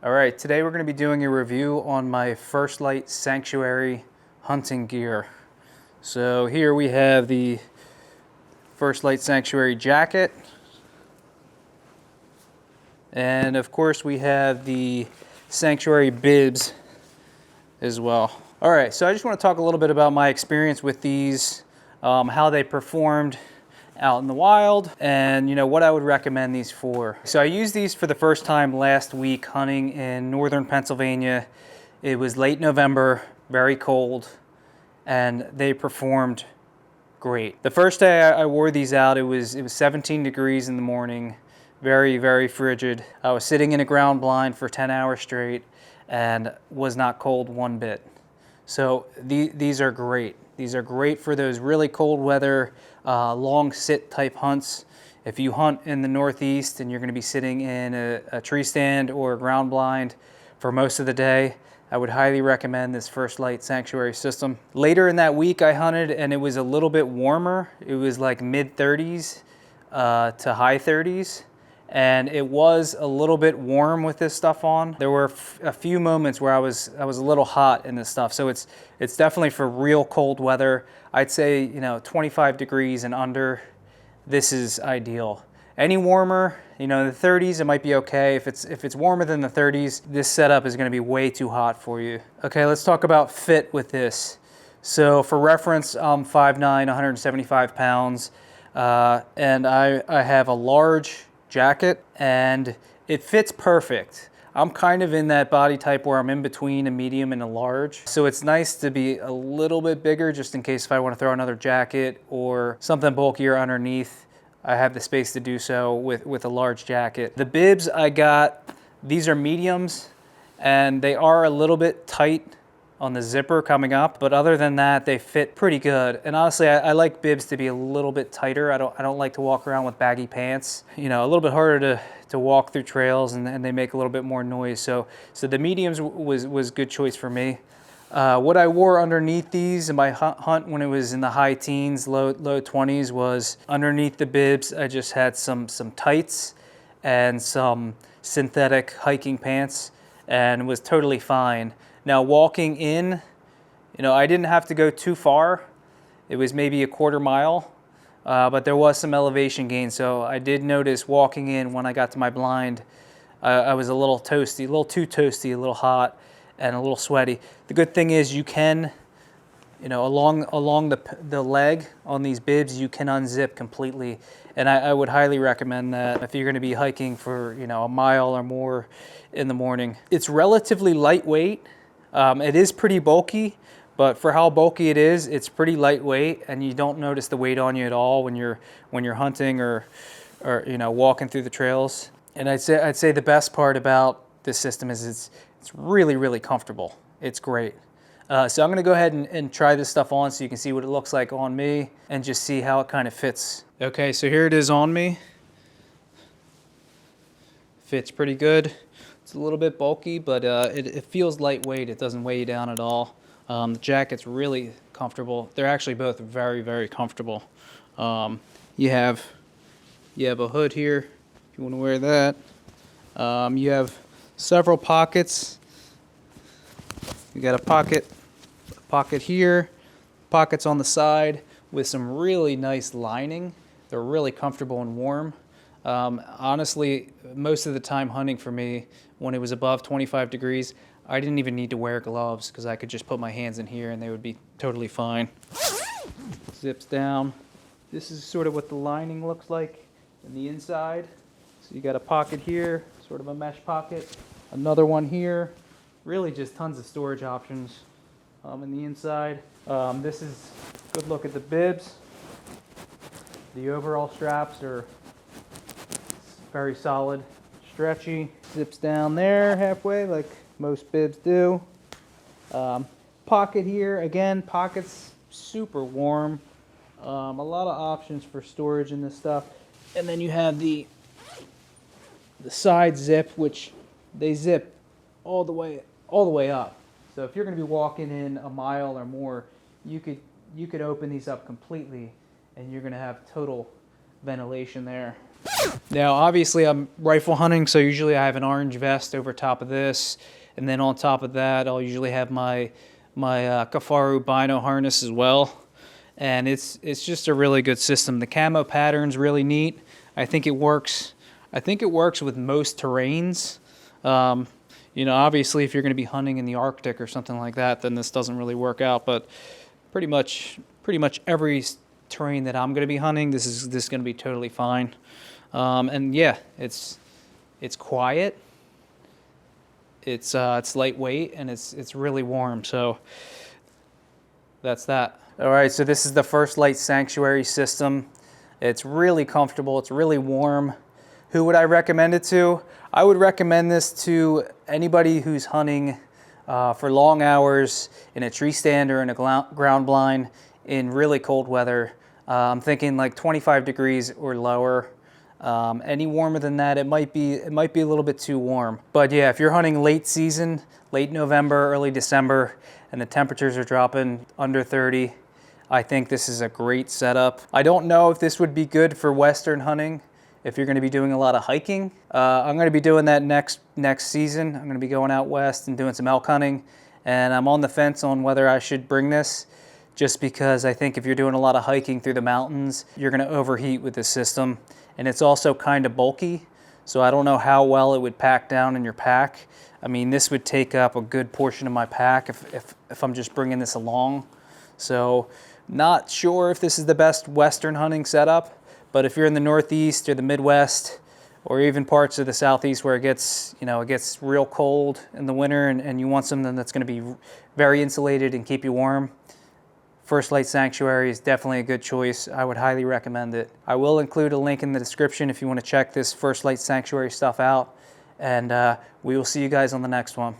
All right, today we're going to be doing a review on my First Lite Sanctuary hunting gear. So here we have the First Lite Sanctuary jacket. And of course we have the Sanctuary bibs as well. All right, so I just want to talk a little bit about my experience with these, how they performed out in the wild, and what I would recommend these for. So I used these for the first time last week hunting in northern Pennsylvania. It was late November, very cold, and they performed great. The first day I wore these out, it was 17 degrees in the morning, very, very frigid. I was sitting in a ground blind for 10 hours straight and was not cold one bit. So these are great. These are great for those really cold weather, long sit type hunts. If you hunt in the Northeast and you're going to be sitting in a tree stand or a ground blind for most of the day, I would highly recommend this First Lite Sanctuary system. Later in that week I hunted and it was a little bit warmer. It was like mid 30s to high 30s. And it was a little bit warm with this stuff on. There were a few moments where I was a little hot in this stuff. So it's definitely for real cold weather. I'd say 25 degrees and under, this is ideal. Any warmer, in the 30s, it might be okay. If it's warmer than the 30s, this setup is going to be way too hot for you. Okay, let's talk about fit with this. So for reference, I'm 5'9", 175 pounds, and I have a large jacket and it fits perfect. I'm kind of in that body type where I'm in between a medium and a large. So it's nice to be a little bit bigger just in case if I want to throw another jacket or something bulkier underneath, I have the space to do so with a large jacket. The bibs I got, these are mediums and they are a little bit tight on the zipper coming up, but other than that, they fit pretty good. And honestly, I like bibs to be a little bit tighter. I don't like to walk around with baggy pants. A little bit harder to walk through trails, and they make a little bit more noise. So the mediums was good choice for me. What I wore underneath these in my hunt when it was in the high teens, low 20s, was underneath the bibs, I just had some tights and some synthetic hiking pants, and was totally fine. Now walking in, I didn't have to go too far. It was maybe a quarter mile, but there was some elevation gain. So I did notice walking in when I got to my blind, I was a little toasty, a little too toasty, a little hot, and a little sweaty. The good thing is you can, along the leg on these bibs, you can unzip completely. And I would highly recommend that if you're going to be hiking for, a mile or more in the morning. It's relatively lightweight. It is pretty bulky, but for how bulky it is, it's pretty lightweight, and you don't notice the weight on you at all when you're hunting or walking through the trails. And I'd say the best part about this system is it's really, really comfortable. It's great. So I'm going to go ahead and try this stuff on so you can see what it looks like on me and just see how it kind of fits. Okay, so here it is on me. Fits pretty good. It's a little bit bulky, but it feels lightweight. It doesn't weigh you down at all. The jacket's really comfortable. They're actually both very, very comfortable. You have a hood here if you want to wear that. You have several pockets. You got a pocket here, pockets on the side with some really nice lining. They're really comfortable and warm. Honestly, most of the time hunting for me, when it was above 25 degrees, I didn't even need to wear gloves because I could just put my hands in here and they would be totally fine. Zips down. This is sort of what the lining looks like in the inside. So you got a pocket here, sort of a mesh pocket. Another one here. Really just tons of storage options in the inside. This is a good look at the bibs. The overall straps are very solid, stretchy. Zips down there halfway like most bibs do. Pocket here, again, pockets super warm. A lot of options for storage in this stuff. And then you have the side zip, which they zip all the way up. So if you're going to be walking in a mile or more, you could open these up completely and you're going to have total ventilation there. Now, obviously, I'm rifle hunting, so usually I have an orange vest over top of this, and then on top of that, I'll usually have my Kafaru Bino harness as well. And it's just a really good system. The camo pattern's really neat. I think it works. I think it works with most terrains. You know, obviously, if you're going to be hunting in the Arctic or something like that, then this doesn't really work out. But pretty much every terrain that I'm going to be hunting, this is going to be totally fine. And yeah, it's quiet. It's lightweight, and it's really warm. So that's that. All right, so this is the First Lite Sanctuary system. It's really comfortable. It's really warm. Who would I recommend it to? I would recommend this to anybody who's hunting for long hours in a tree stand or in a ground blind in really cold weather. I'm thinking like 25 degrees or lower. Any warmer than that, it might be a little bit too warm. But yeah, if you're hunting late season, late November, early December, and the temperatures are dropping under 30, I think this is a great setup. I don't know if this would be good for Western hunting, if you're going to be doing a lot of hiking. I'm going to be doing that next season. I'm going to be going out west and doing some elk hunting, and I'm on the fence on whether I should bring this, just because I think if you're doing a lot of hiking through the mountains, you're going to overheat with this system. And it's also kind of bulky, so I don't know how well it would pack down in your pack. I mean, this would take up a good portion of my pack if I'm just bringing this along. So not sure if this is the best Western hunting setup, but if you're in the Northeast or the Midwest, or even parts of the Southeast where it gets real cold in the winter, and you want something that's going to be very insulated and keep you warm, First Lite Sanctuary is definitely a good choice. I would highly recommend it. I will include a link in the description if you want to check this First Lite Sanctuary stuff out, and we will see you guys on the next one.